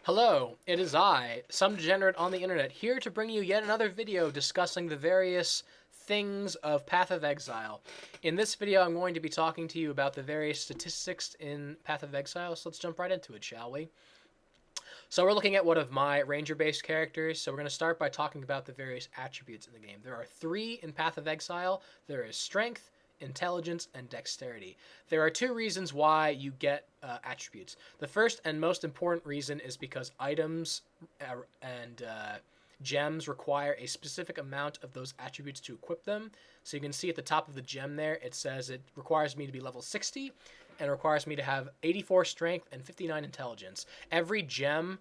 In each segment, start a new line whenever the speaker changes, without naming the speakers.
Hello, it is I, some degenerate on the internet, here to bring you yet another video discussing the various things of Path of Exile. In this video, I'm going to be talking to you about the various statistics in Path of Exile, so let's jump right into it, shall we? So we're looking at one of my ranger-based characters, so we're going to start by talking about the various attributes in the game. There are 3 in Path of Exile. There is Strength, Intelligence, and Dexterity. There are 2 reasons why you get attributes. The first and most important reason is because items and gems require a specific amount of those attributes to equip them. So you can see at the top of the gem there, it says it requires me to be level 60 and requires me to have 84 strength and 59 intelligence. Every gem,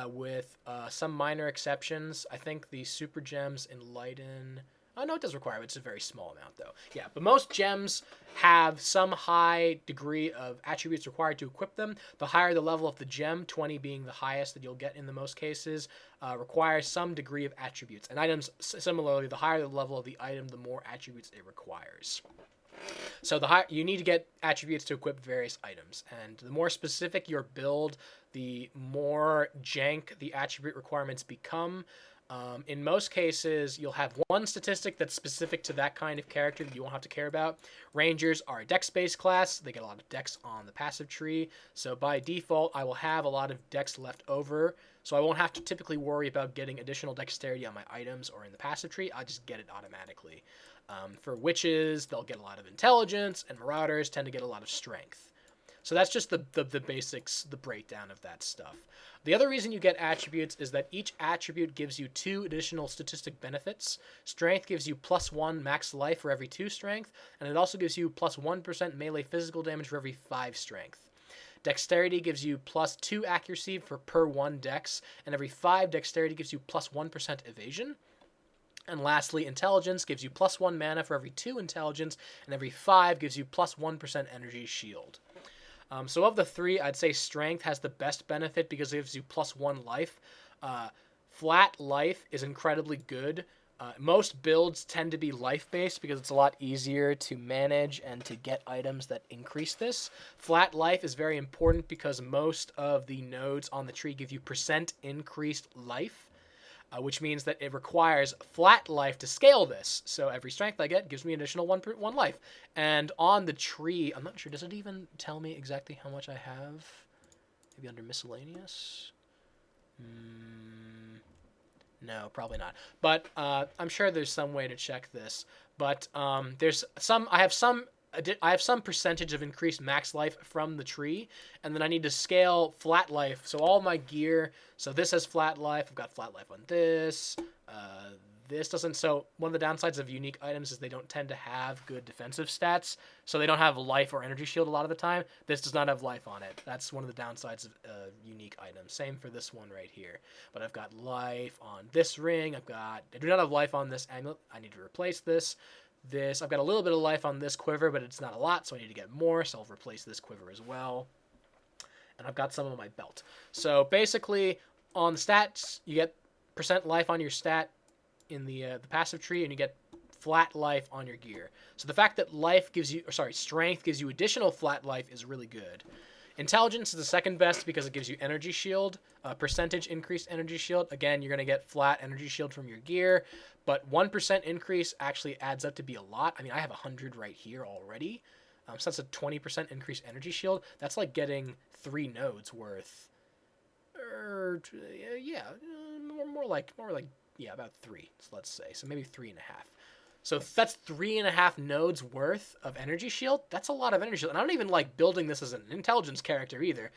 with some minor exceptions, I think the super gems enlighten... Oh, no, it does require it. It's a very small amount, though. Yeah, but most gems have some high degree of attributes required to equip them. The higher the level of the gem, 20 being the highest that you'll get in the most cases, requires some degree of attributes. And items, similarly, the higher the level of the item, the more attributes it requires. So you need to get attributes to equip various items. And the more specific your build, the more jank the attribute requirements become. In most cases, you'll have one statistic that's specific to that kind of character that you won't have to care about. Rangers are a dex-based class. They get a lot of dex on the passive tree. So by default, I will have a lot of dex left over. So I won't have to typically worry about getting additional dexterity on my items or in the passive tree. I just get it automatically. For witches, they'll get a lot of intelligence, and marauders tend to get a lot of strength. So that's just the basics, the breakdown of that stuff. The other reason you get attributes is that each attribute gives you 2 additional statistic benefits. Strength gives you +1 max life for every 2 strength, and it also gives you +1% melee physical damage for every 5 strength. Dexterity gives you +2 accuracy per 1 dex, and every 5 dexterity gives you +1% evasion. And lastly, intelligence gives you +1 mana for every 2 intelligence, and every 5 gives you +1% energy shield. So of the 3, I'd say strength has the best benefit because it gives you +1 life. Flat life is incredibly good. Most builds tend to be life-based because it's a lot easier to manage and to get items that increase this. Flat life is very important because most of the nodes on the tree give you % increased life. Which means that it requires flat life to scale this. So every strength I get gives me an additional 1 life. And on the tree, I'm not sure, does it even tell me exactly how much I have? Maybe under miscellaneous? No, probably not. But I'm sure there's some way to check this. But I have some percentage of increased max life from the tree, and then I need to scale flat life. So all my gear, so this has flat life. I've got flat life on this. This doesn't. So one of the downsides of unique items is they don't tend to have good defensive stats. So they don't have life or energy shield a lot of the time. This does not have life on it. That's one of the downsides of unique items. Same for this one right here. But I've got life on this ring. I do not have life on this amulet. I need to replace this. I've got a little bit of life on this quiver, but it's not a lot, so I need to get more, so I'll replace this quiver as well. And I've got some on my belt. So basically, on the stats, you get % life on your stat in the passive tree, and you get flat life on your gear. So the fact that strength gives you additional flat life is really good. Intelligence is the second best because it gives you energy shield, percentage increased energy shield. Again, you're going to get flat energy shield from your gear, but 1% increase actually adds up to be a lot. I mean, I have 100 right here already, so that's a 20% increased energy shield. That's like getting 3 nodes worth, more like about 3. So let's say, so maybe 3.5. So that's 3.5 nodes worth of energy shield. That's a lot of energy shield. And I don't even like building this as an intelligence character either.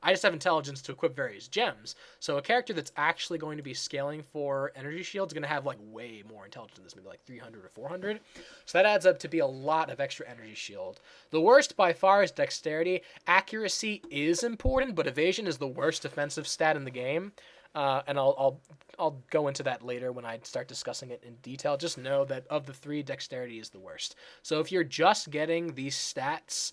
I just have intelligence to equip various gems. So a character that's actually going to be scaling for energy shield is going to have like way more intelligence than this, maybe like 300 or 400. So that adds up to be a lot of extra energy shield. The worst by far is dexterity. Accuracy is important, but evasion is the worst defensive stat in the game. And I'll go into that later when I start discussing it in detail. Just know that of the 3, dexterity is the worst. So if you're just getting these stats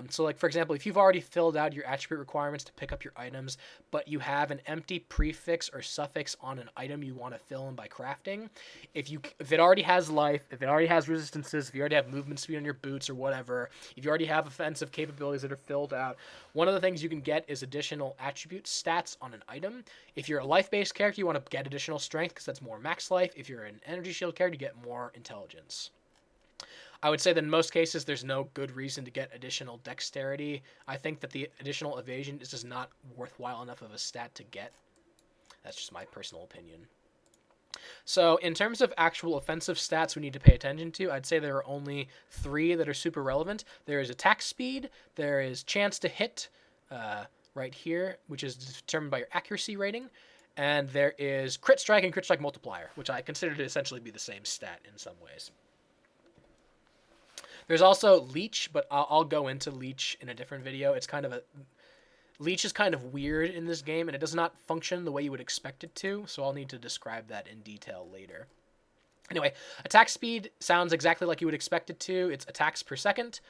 So like, for example, if you've already filled out your attribute requirements to pick up your items, but you have an empty prefix or suffix on an item you want to fill in by crafting, if it already has life, if it already has resistances, if you already have movement speed on your boots or whatever, if you already have offensive capabilities that are filled out, one of the things you can get is additional attribute stats on an item. If you're a life-based character, you want to get additional strength because that's more max life. If you're an energy shield character, you get more intelligence. I would say that in most cases, there's no good reason to get additional dexterity. I think that the additional evasion is just not worthwhile enough of a stat to get. That's just my personal opinion. So in terms of actual offensive stats we need to pay attention to, I'd say there are only 3 that are super relevant. There is attack speed, there is chance to hit right here, which is determined by your accuracy rating, and there is crit strike and crit strike multiplier, which I consider to essentially be the same stat in some ways. There's also Leech, but I'll go into Leech in a different video. Leech is kind of weird in this game, and it does not function the way you would expect it to, so I'll need to describe that in detail later. Anyway, attack speed sounds exactly like you would expect it to. It's attacks per second.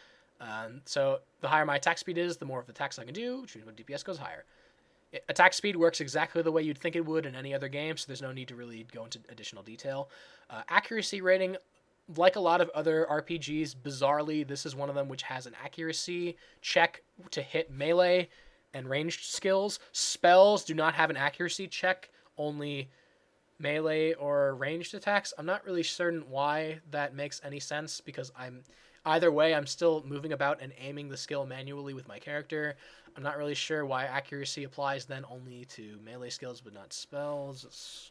So the higher my attack speed is, the more of the attacks I can do, which means my DPS goes higher. Attack speed works exactly the way you'd think it would in any other game, so there's no need to really go into additional detail. Accuracy rating, like a lot of other RPGs, bizarrely, this is one of them which has an accuracy check to hit melee and ranged skills. Spells do not have an accuracy check, only melee or ranged attacks. I'm not really certain why that makes any sense, because either way, I'm still moving about and aiming the skill manually with my character. I'm not really sure why accuracy applies then only to melee skills but not spells.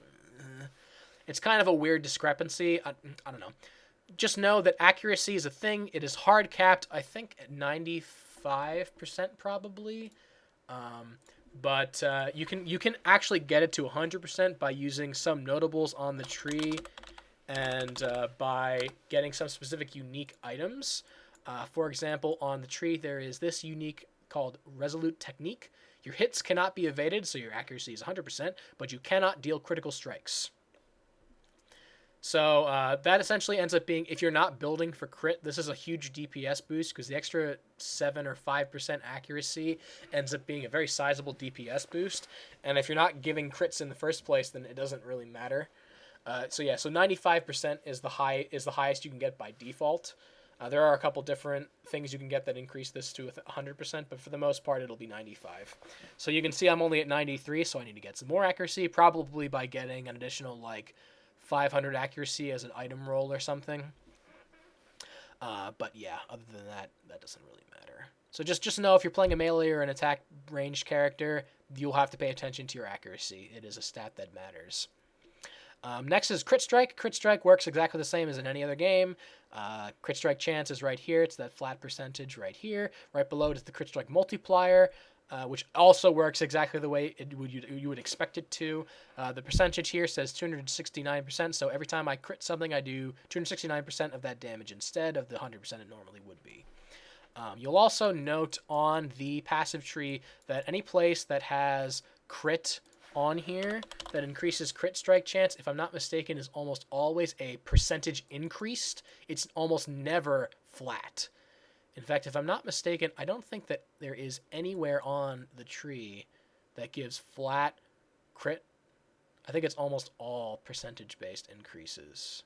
It's kind of a weird discrepancy. I don't know. Just know that accuracy is a thing. It is hard capped, I think, at 95% probably. But you can actually get it to 100% by using some notables on the tree and by getting some specific unique items. For example, on the tree there is this unique called Resolute Technique. Your hits cannot be evaded, so your accuracy is 100%, but you cannot deal critical strikes. So that essentially ends up being, if you're not building for crit, this is a huge DPS boost, because the extra 7 or 5% accuracy ends up being a very sizable DPS boost. And if you're not giving crits in the first place, then it doesn't really matter. So 95% is the highest you can get by default. There are a couple different things you can get that increase this to 100%, but for the most part, it'll be 95. So you can see I'm only at 93, so I need to get some more accuracy, probably by getting an additional, 500 accuracy as an item roll or something. But yeah, other than that, that doesn't really matter. So just know if you're playing a melee or an attack ranged character, you'll have to pay attention to your accuracy. It is a stat that matters. Next is Crit Strike. Crit Strike works exactly the same as in any other game. Crit Strike chance is right here. It's that flat percentage right here. Right below it is the Crit Strike multiplier, which also works exactly the way you would expect it to. The percentage here says 269%, so every time I crit something, I do 269% of that damage instead of the 100% it normally would be. You'll also note on the passive tree that any place that has crit on here that increases crit strike chance, if I'm not mistaken, is almost always a percentage increased. It's almost never flat. In fact, if I'm not mistaken, I don't think that there is anywhere on the tree that gives flat crit. I think it's almost all percentage-based increases.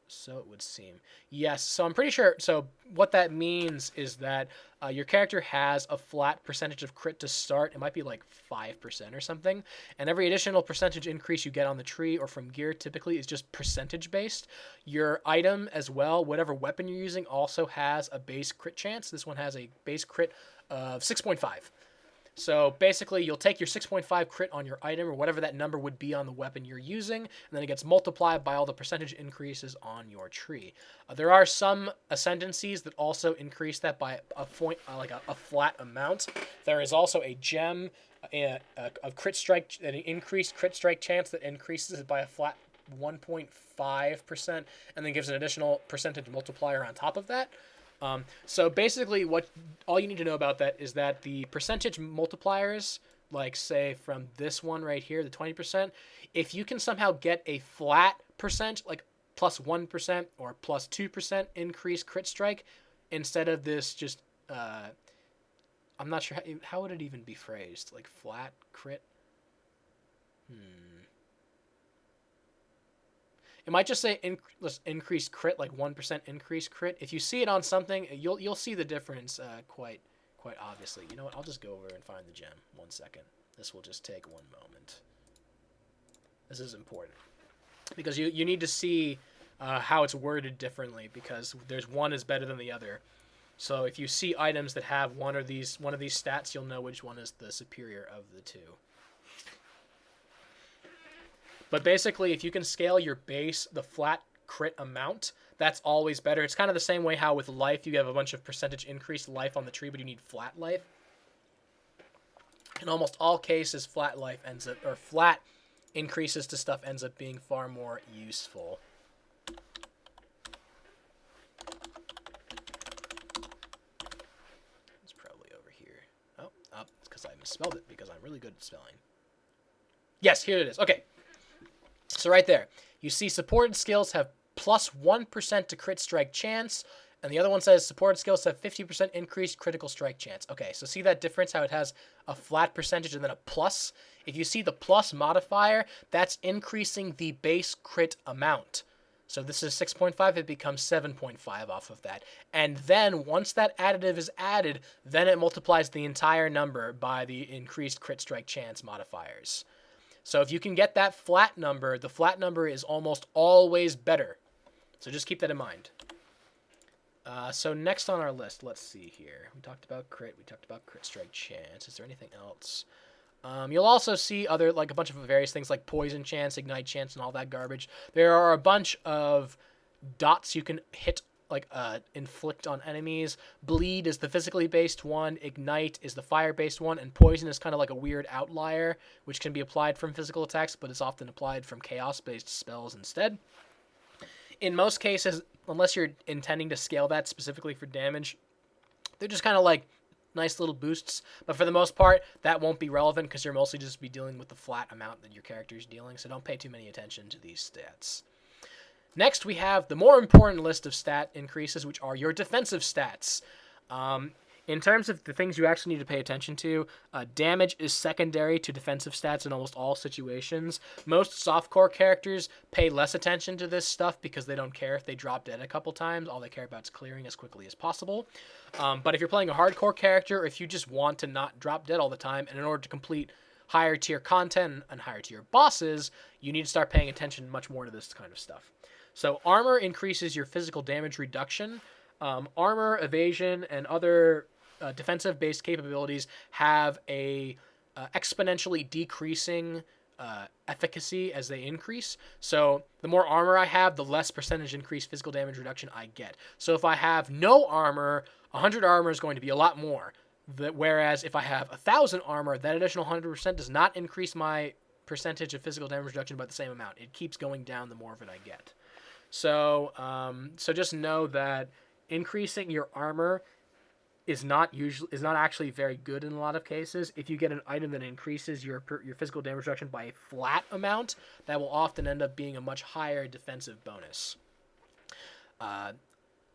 So it would seem. Yes, so I'm pretty sure. So what that means is that your character has a flat percentage of crit to start. It might be like 5% or something. And every additional percentage increase you get on the tree or from gear typically is just percentage-based. Your item as well, whatever weapon you're using, also has a base crit chance. This one has a base crit of 6.5. So basically, you'll take your 6.5 crit on your item, or whatever that number would be on the weapon you're using, and then it gets multiplied by all the percentage increases on your tree. There are some ascendancies that also increase that by a flat amount. There is also a gem of crit strike, an increased crit strike chance that increases it by a flat 1.5%, and then gives an additional percentage multiplier on top of that. So basically all you need to know about that is that the percentage multipliers, like say from this one right here, the 20%, if you can somehow get a flat percent, like plus 1% or plus 2% increase crit strike, instead of this just I'm not sure how would it even be phrased, like flat crit. It might just say increase crit, like 1% increase crit. If you see it on something, you'll see the difference quite obviously. You know what? I'll just go over and find the gem. 1 second. This will just take 1 moment. This is important because you need to see how it's worded differently, because there's one is better than the other. So if you see items that have one of these stats, you'll know which one is the superior of the two. But basically, if you can scale your base, the flat crit amount, that's always better. It's kind of the same way how with life you have a bunch of percentage increased life on the tree, but you need flat life. In almost all cases, flat life flat increases to stuff ends up being far more useful. It's probably over here. Oh, it's because I misspelled it, because I'm really good at spelling. Yes, here it is. Okay. So right there, you see supported skills have plus 1% to crit strike chance, and the other one says supported skills have 50% increased critical strike chance. Okay, so see that difference, how it has a flat percentage and then a plus? If you see the plus modifier, that's increasing the base crit amount. So this is 6.5, it becomes 7.5 off of that. And then once that additive is added, then it multiplies the entire number by the increased crit strike chance modifiers. So if you can get that flat number, the flat number is almost always better. So just keep that in mind. So next on our list, let's see here. We talked about crit. We talked about crit strike chance. Is there anything else? You'll also see other, like a bunch of various things like poison chance, ignite chance, and all that garbage. There are a bunch of dots you can hit, like inflict on enemies. Bleed is the physically based one, ignite is the fire based one, and poison is kind of like a weird outlier, which can be applied from physical attacks, but is often applied from chaos based spells instead. In most cases, unless you're intending to scale that specifically for damage, they're just kind of like nice little boosts, but for the most part that won't be relevant because you're mostly just be dealing with the flat amount that your character is dealing, so don't pay too many attention to these stats. Next, we have the more important list of stat increases, which are your defensive stats. In terms of the things you actually need to pay attention to, damage is secondary to defensive stats in almost all situations. Most softcore characters pay less attention to this stuff because they don't care if they drop dead a couple times. All they care about is clearing as quickly as possible. But if you're playing a hardcore character, or if you just want to not drop dead all the time, and in order to complete higher tier content and higher tier bosses, you need to start paying attention much more to this kind of stuff. So armor increases your physical damage reduction. Armor, evasion, and other defensive-based capabilities have a exponentially decreasing efficacy as they increase. So the more armor I have, the less percentage increased physical damage reduction I get. So if I have no armor, 100 armor is going to be a lot more. Whereas if I have 1,000 armor, that additional 100% does not increase my percentage of physical damage reduction by the same amount. It keeps going down the more of it I get. So just know that increasing your armor is not actually very good in a lot of cases. If you get an item that increases your physical damage reduction by a flat amount, that will often end up being a much higher defensive bonus.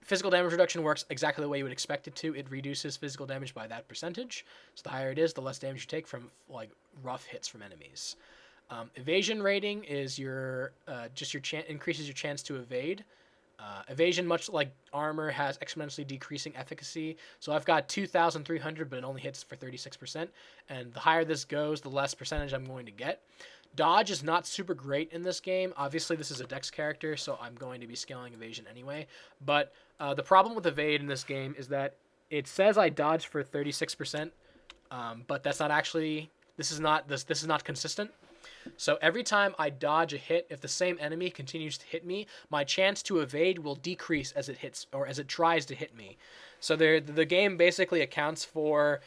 Physical damage reduction works exactly the way you would expect it to. It reduces physical damage by that percentage. So the higher it is, the less damage you take from like rough hits from enemies. Evasion rating is increases your chance to evade. Evasion, much like armor, has exponentially decreasing efficacy. So I've got 2,300, but it only hits for 36%. And the higher this goes, the less percentage I'm going to get. Dodge is not super great in this game. Obviously, this is a dex character, so I'm going to be scaling evasion anyway. But the problem with evade in this game is that it says I dodge for 36%, but that's not actually. This is not consistent. So every time I dodge a hit, if the same enemy continues to hit me, my chance to evade will decrease as it hits or as it tries to hit me. So the game basically accounts for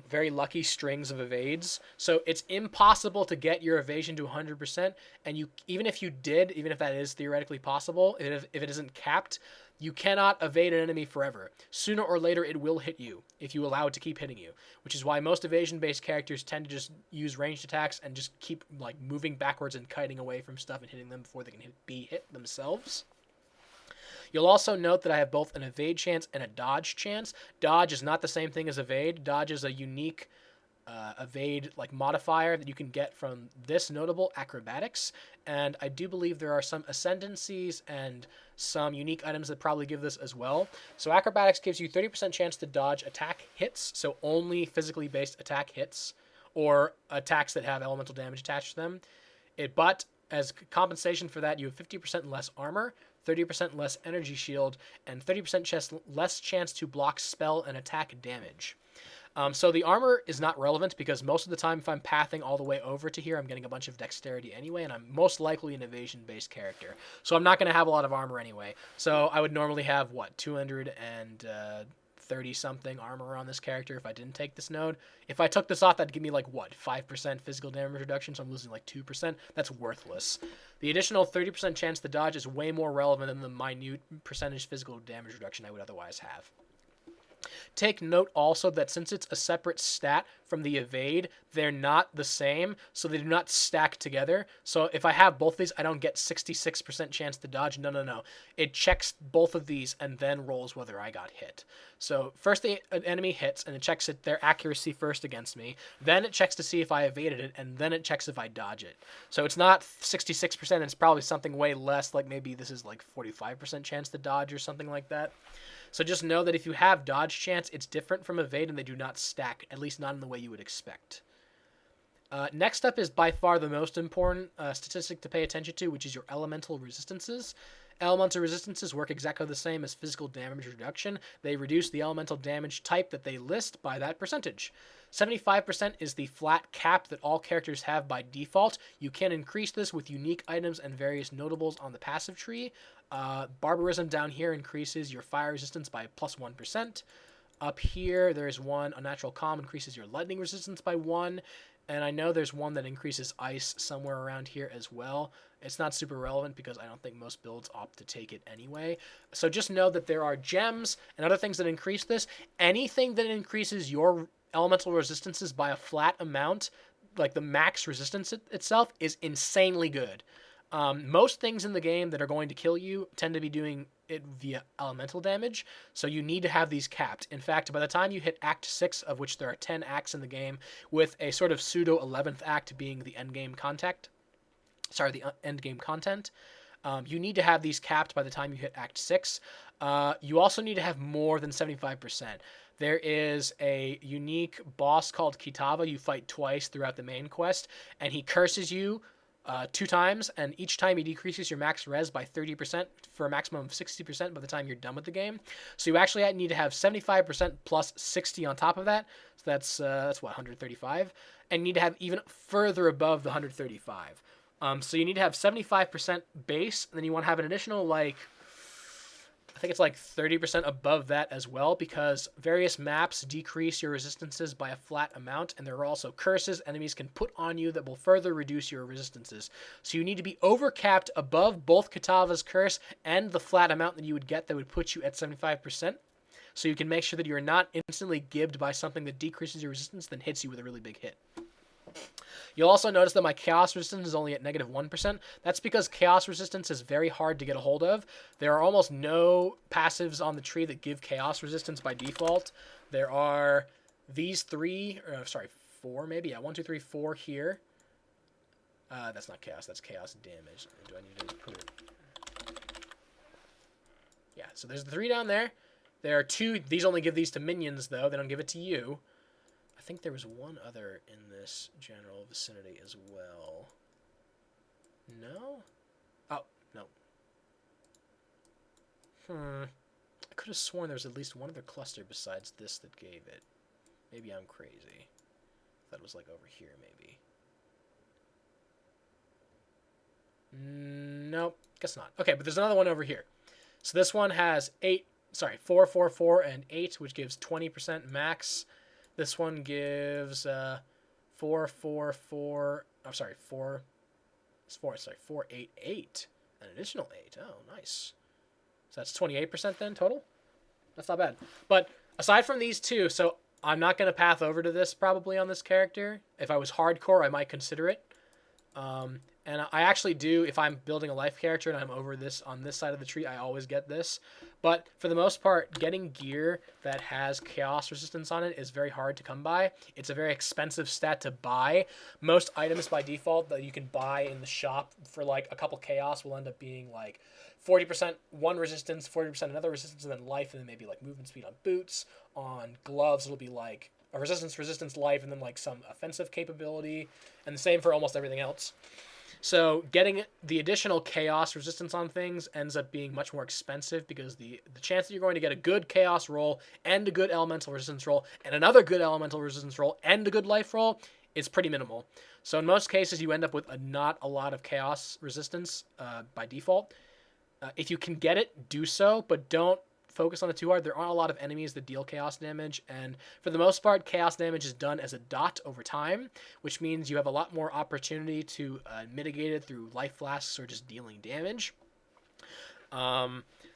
very lucky strings of evades. So it's impossible to get your evasion to 100%. And even if that is theoretically possible, if it isn't capped, you cannot evade an enemy forever. Sooner or later, it will hit you if you allow it to keep hitting you, which is why most evasion-based characters tend to just use ranged attacks and just keep like moving backwards and kiting away from stuff and hitting them before they can be hit themselves. You'll also note that I have both an evade chance and a dodge chance. Dodge is not the same thing as evade. Dodge is a unique evade like modifier that you can get from this notable acrobatics, and I do believe there are some ascendancies and some unique items that probably give this as well. So acrobatics gives you 30% chance to dodge attack hits, so only physically based attack hits or attacks that have elemental damage attached to them. But as compensation for that, you have 50% less armor, 30% less energy shield, and 30% less chance to block spell and attack damage. So the armor is not relevant because most of the time if I'm pathing all the way over to here, I'm getting a bunch of dexterity anyway, and I'm most likely an evasion-based character. So I'm not going to have a lot of armor anyway. So I would normally have, 230-something armor on this character if I didn't take this node. If I took this off, that'd give me, 5% physical damage reduction, so I'm losing, 2%. That's worthless. The additional 30% chance to dodge is way more relevant than the minute percentage physical damage reduction I would otherwise have. Take note also that since it's a separate stat from the evade, they're not the same, so they do not stack together. So if I have both of these, I don't get 66% chance to dodge. No. It checks both of these and then rolls whether I got hit. So first the enemy hits, and it checks their accuracy first against me. Then it checks to see if I evaded it, and then it checks if I dodge it. So it's not 66%, it's probably something way less, like maybe this is 45% chance to dodge or something like that. So just know that if you have dodge chance, it's different from evade, and they do not stack, at least not in the way you would expect. Next up is by far the most important statistic to pay attention to, which is your elemental resistances. Elemental resistances work exactly the same as physical damage reduction. They reduce the elemental damage type that they list by that percentage. 75% is the flat cap that all characters have by default. You can increase this with unique items and various notables on the passive tree. Barbarism down here increases your fire resistance by plus 1%. Up here, there's one, Unnatural Calm increases your lightning resistance by 1. And I know there's one that increases ice somewhere around here as well. It's not super relevant because I don't think most builds opt to take it anyway. So just know that there are gems and other things that increase this. Anything that increases your elemental resistances by a flat amount, like the max resistance itself, is insanely good. Most things in the game that are going to kill you tend to be doing it via elemental damage, so you need to have these capped. In fact, by the time you hit Act 6, of which there are 10 acts in the game, with a sort of pseudo 11th act being the endgame content, you need to have these capped by the time you hit Act 6. You also need to have more than 75%. There is a unique boss called Kitava you fight twice throughout the main quest, and he curses you 2 times, and each time he decreases your max res by 30% for a maximum of 60% by the time you're done with the game. So you actually need to have 75% plus 60 on top of that. So that's 135, and you need to have even further above the 135. So you need to have 75% base, and then you want to have an additional I think it's 30% above that as well, because various maps decrease your resistances by a flat amount, and there are also curses enemies can put on you that will further reduce your resistances. So you need to be overcapped above both Kitava's curse and the flat amount that you would get that would put you at 75%. So you can make sure that you're not instantly gibbed by something that decreases your resistance, then hits you with a really big hit. You'll also notice that my chaos resistance is only at negative 1%. That's because chaos resistance is very hard to get a hold of. There are almost no passives on the tree that give chaos resistance by default. There are these 4 maybe. Yeah, 1, 2, 3, 4 here. That's not chaos, that's chaos damage. Do I need to put it? Yeah, so there's the 3 down there. There are 2, these only give these to minions though, they don't give it to you. I think there was one other in this general vicinity as well. No? Oh, no. I could have sworn there was at least one other cluster besides this that gave it. Maybe I'm crazy. That was over here, maybe. Nope, guess not. Okay, but there's another one over here. So this one has 4, 4, 4, and 8, which gives 20% max. This one gives 4, 4, 4. I'm sorry, 4, 8, 8. An additional 8. Oh, nice. So that's 28% then total. That's not bad. But aside from these 2, so I'm not going to path over to this probably on this character. If I was hardcore, I might consider it. And I actually do, if I'm building a life character and I'm over this on this side of the tree, I always get this. But for the most part, getting gear that has chaos resistance on it is very hard to come by. It's a very expensive stat to buy. Most items by default that you can buy in the shop for like a couple chaos will end up being like 40% one resistance, 40% another resistance, and then life, and then maybe like movement speed on boots. On gloves, it'll be like a resistance, life, and then like some offensive capability. And the same for almost everything else. So getting the additional chaos resistance on things ends up being much more expensive because the chance that you're going to get a good chaos roll and a good elemental resistance roll and another good elemental resistance roll and a good life roll is pretty minimal. So in most cases, you end up with not a lot of chaos resistance by default. If you can get it, do so, but don't focus on it too hard. There aren't a lot of enemies that deal chaos damage, and for the most part, chaos damage is done as a dot over time, which means you have a lot more opportunity to mitigate it through life flasks or just dealing damage.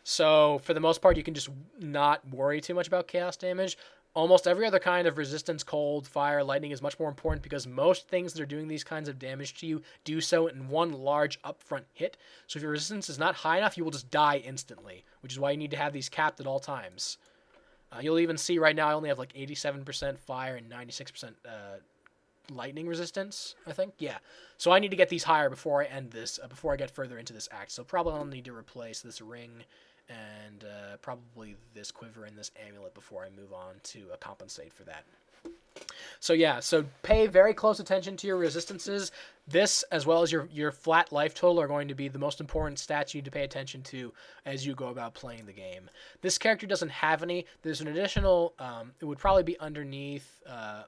So for the most part, you can just not worry too much about chaos damage. Almost every other kind of resistance, cold, fire, lightning is much more important because most things that are doing these kinds of damage to you do so in one large upfront hit. So if your resistance is not high enough, you will just die instantly, which is why you need to have these capped at all times. You'll even see right now I only have like 87% fire and 96% lightning resistance, I think. Yeah. So I need to get these higher before I end this, before I get further into this act. So probably I'll need to replace this ring and probably this quiver and this amulet before I move on to compensate for that. So yeah, so pay very close attention to your resistances. This, as well as your flat life total, are going to be the most important stats you need to pay attention to as you go about playing the game. This character doesn't have any. There's an additional, it would probably be underneath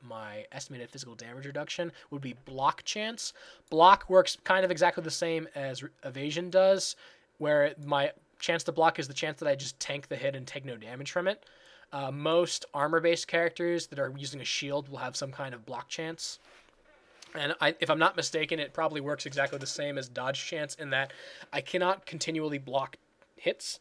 my estimated physical damage reduction, would be block chance. Block works kind of exactly the same as evasion does, where my chance to block is the chance that I just tank the hit and take no damage from it. Most armor-based characters that are using a shield will have some kind of block chance. And if I'm not mistaken, it probably works exactly the same as dodge chance in that I cannot continually block hits.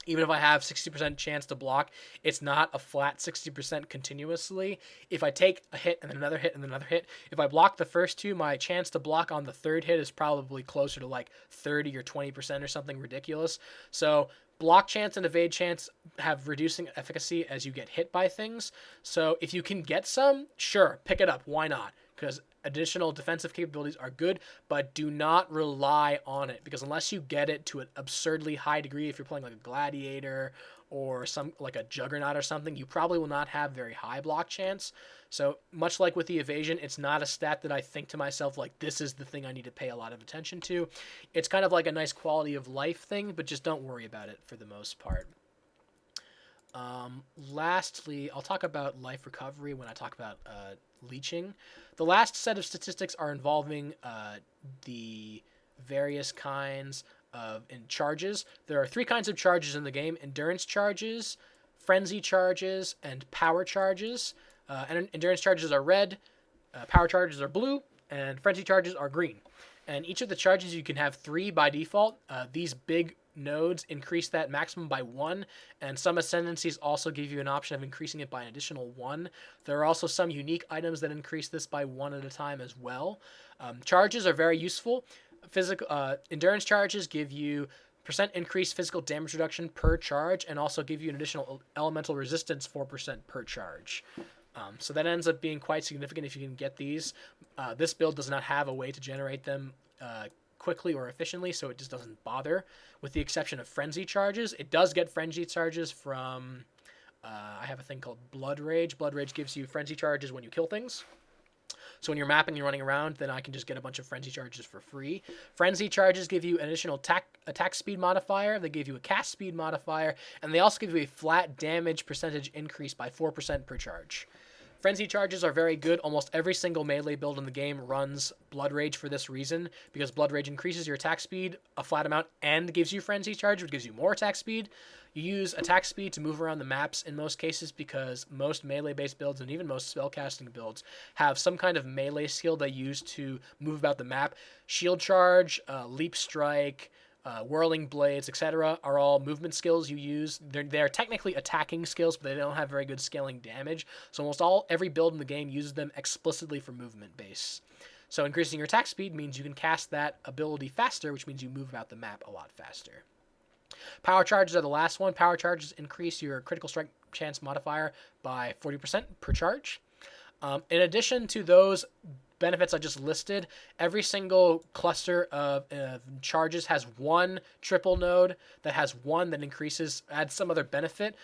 Even if I have 60% chance to block, it's not a flat 60% continuously. If I take a hit and then another hit and then another hit, if I block the first two, my chance to block on the third hit is probably closer to like 30 or 20% or something ridiculous. So block chance and evade chance have reducing efficacy as you get hit by things. So if you can get some, sure, pick it up. Why not? Because additional defensive capabilities are good, but do not rely on it, because unless you get it to an absurdly high degree, if you're playing like a gladiator or some like a juggernaut or something, you probably will not have very high block chance. So much like with the evasion, it's not a stat that I think to myself like this is the thing I need to pay a lot of attention to. It's kind of like a nice quality of life thing, but just don't worry about it for the most part. Lastly, I'll talk about life recovery when I talk about leeching. The last set of statistics are involving the various kinds of charges. There are three kinds of charges in the game: endurance charges, frenzy charges, and power charges. And endurance charges are red, power charges are blue, and frenzy charges are green. And each of the charges you can have 3 by default. These big nodes increase that maximum by 1, and some ascendancies also give you an option of increasing it by an additional 1. There are also some unique items that increase this by 1 at a time as well. Charges are very useful. Endurance charges give you % increased physical damage reduction per charge, and also give you an additional elemental resistance 4% per charge. So that ends up being quite significant if you can get these. This build does not have a way to generate them quickly or efficiently, so it just doesn't bother, with the exception of frenzy charges. It does get frenzy charges from, I have a thing called Blood Rage. Blood Rage gives you frenzy charges when you kill things. So when you're mapping and running around, then I can just get a bunch of frenzy charges for free. Frenzy charges give you an additional attack speed modifier. They give you a cast speed modifier, and they also give you a flat damage percentage increase by 4% per charge. Frenzy charges are very good. Almost every single melee build in the game runs Blood Rage for this reason, because Blood Rage increases your attack speed a flat amount and gives you Frenzy Charge, which gives you more attack speed. You use attack speed to move around the maps in most cases, because most melee-based builds and even most spellcasting builds have some kind of melee skill they use to move about the map. Shield Charge, Leap Strike, Whirling Blades, etc. are all movement skills you use. They're technically attacking skills, but they don't have very good scaling damage. So almost every build in the game uses them explicitly for movement base. So increasing your attack speed means you can cast that ability faster, which means you move about the map a lot faster. Power charges are the last one. Power charges increase your critical strike chance modifier by 40% per charge. In addition to those benefits I just listed, every single cluster of charges has one triple node that has one that adds some other benefit.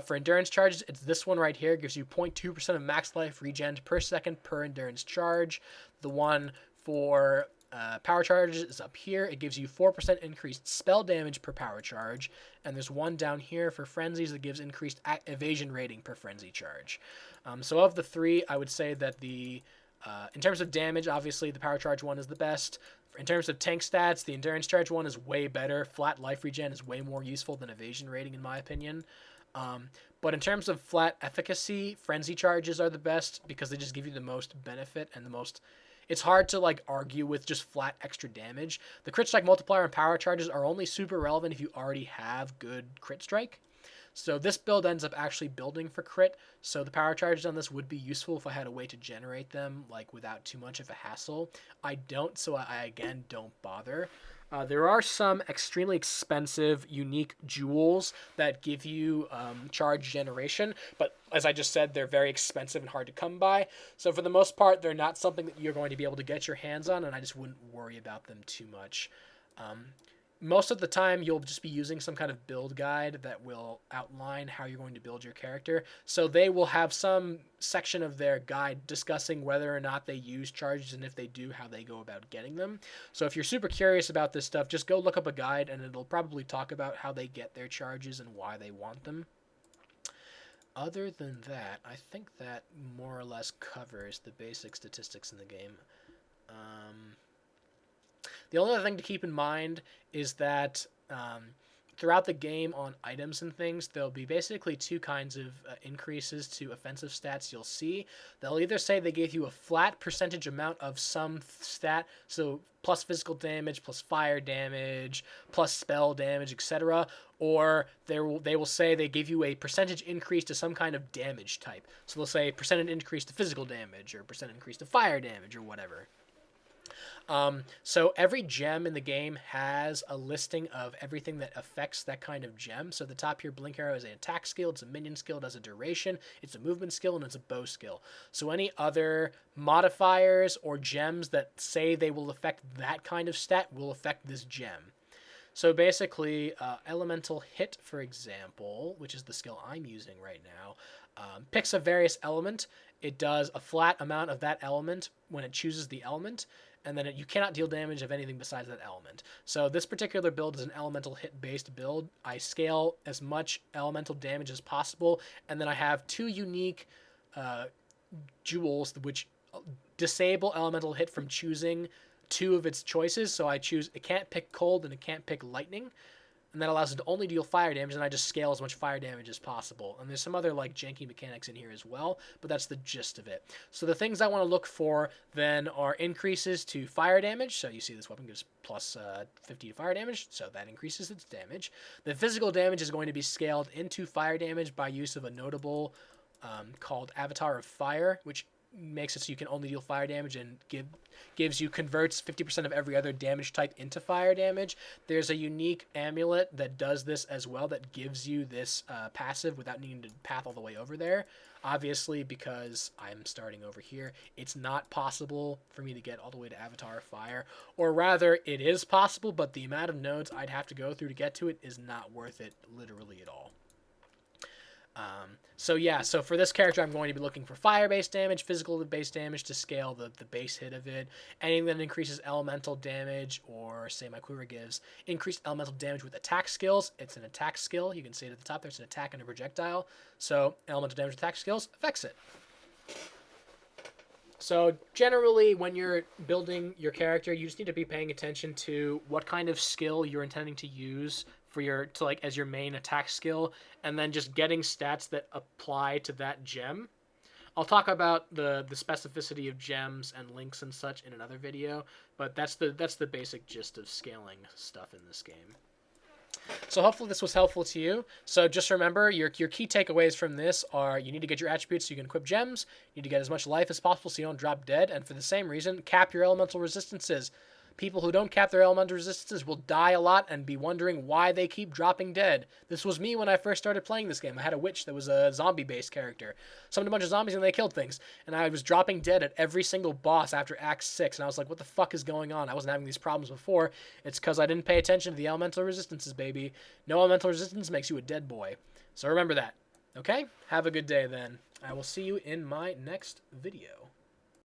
For endurance charges, it's this one right here. It gives you 0.2% of max life regen per second per endurance charge. The one for power charges is up here. It gives you 4% increased spell damage per power charge. And there's one down here for frenzies that gives increased evasion rating per frenzy charge. So of the three, I would say that in terms of damage, obviously the power charge one is the best. In terms of tank stats, the endurance charge one is way better. Flat life regen is way more useful than evasion rating, in my opinion. But in terms of flat efficacy, frenzy charges are the best because they just give you the most benefit and the most... It's hard to like argue with just flat extra damage. The crit strike multiplier and power charges are only super relevant if you already have good crit strike. So this build ends up actually building for crit. So the power charges on this would be useful if I had a way to generate them like without too much of a hassle. I don't, so I again don't bother. There are some extremely expensive, unique jewels that give you charge generation, but as I just said, they're very expensive and hard to come by. So for the most part, they're not something that you're going to be able to get your hands on, and I just wouldn't worry about them too much. Most of the time, you'll just be using some kind of build guide that will outline how you're going to build your character. So they will have some section of their guide discussing whether or not they use charges, and if they do, how they go about getting them. So if you're super curious about this stuff, just go look up a guide, and it'll probably talk about how they get their charges and why they want them. Other than that, I think that more or less covers the basic statistics in the game. The only other thing to keep in mind is that throughout the game on items and things, there'll be basically two kinds of increases to offensive stats you'll see. They'll either say they gave you a flat percentage amount of some stat, so plus physical damage, plus fire damage, plus spell damage, etc., or they will say they give you a percentage increase to some kind of damage type. So they'll say percentage increase to physical damage, or percent increase to fire damage, or whatever. So every gem in the game has a listing of everything that affects that kind of gem. So the top here, Blink Arrow, is an attack skill, it's a minion skill, it has a duration, it's a movement skill, and it's a bow skill. So any other modifiers or gems that say they will affect that kind of stat will affect this gem. So basically, Elemental Hit, for example, which is the skill I'm using right now, picks a various element. It does a flat amount of that element when it chooses the element, and then you cannot deal damage of anything besides that element. So this particular build is an elemental hit-based build. I scale as much elemental damage as possible, and then I have two unique jewels which disable elemental hit from choosing two of its choices. So I choose, it can't pick cold and it can't pick lightning, and that allows it to only deal fire damage, and I just scale as much fire damage as possible. And there's some other like janky mechanics in here as well, but that's the gist of it. So the things I want to look for then are increases to fire damage. So you see this weapon gives plus 50 to fire damage, so that increases its damage. The physical damage is going to be scaled into fire damage by use of a notable called Avatar of Fire, which makes it so you can only deal fire damage and converts 50% of every other damage type into fire damage. There's a unique amulet that does this as well, that gives you this passive without needing to path all the way over there. Obviously, because I'm starting over here, it's not possible for me to get all the way to Avatar of Fire, or rather it is possible, but the amount of nodes I'd have to go through to get to it is not worth it literally at all. So for this character, I'm going to be looking for fire-based damage, physical-based damage to scale the base hit of it. Anything that increases elemental damage, or say my quiver gives increased elemental damage with attack skills. It's an attack skill. You can see it at the top there. It's an attack and a projectile. So elemental damage with attack skills affects it. So generally, when you're building your character, you just need to be paying attention to what kind of skill you're intending to use for as your main attack skill, and then just getting stats that apply to that gem. I'll talk about the specificity of gems and links and such in another video, but that's the basic gist of scaling stuff in this game. So hopefully this was helpful to you. So just remember, your key takeaways from this are you need to get your attributes so you can equip gems, you need to get as much life as possible so you don't drop dead, and for the same reason, cap your elemental resistances. People who don't cap their elemental resistances will die a lot and be wondering why they keep dropping dead. This was me when I first started playing this game. I had a witch that was a zombie-based character. Summoned a bunch of zombies and they killed things. And I was dropping dead at every single boss after Act 6. And I was like, what the fuck is going on? I wasn't having these problems before. It's because I didn't pay attention to the elemental resistances, baby. No elemental resistance makes you a dead boy. So remember that. Okay? Have a good day then. I will see you in my next video.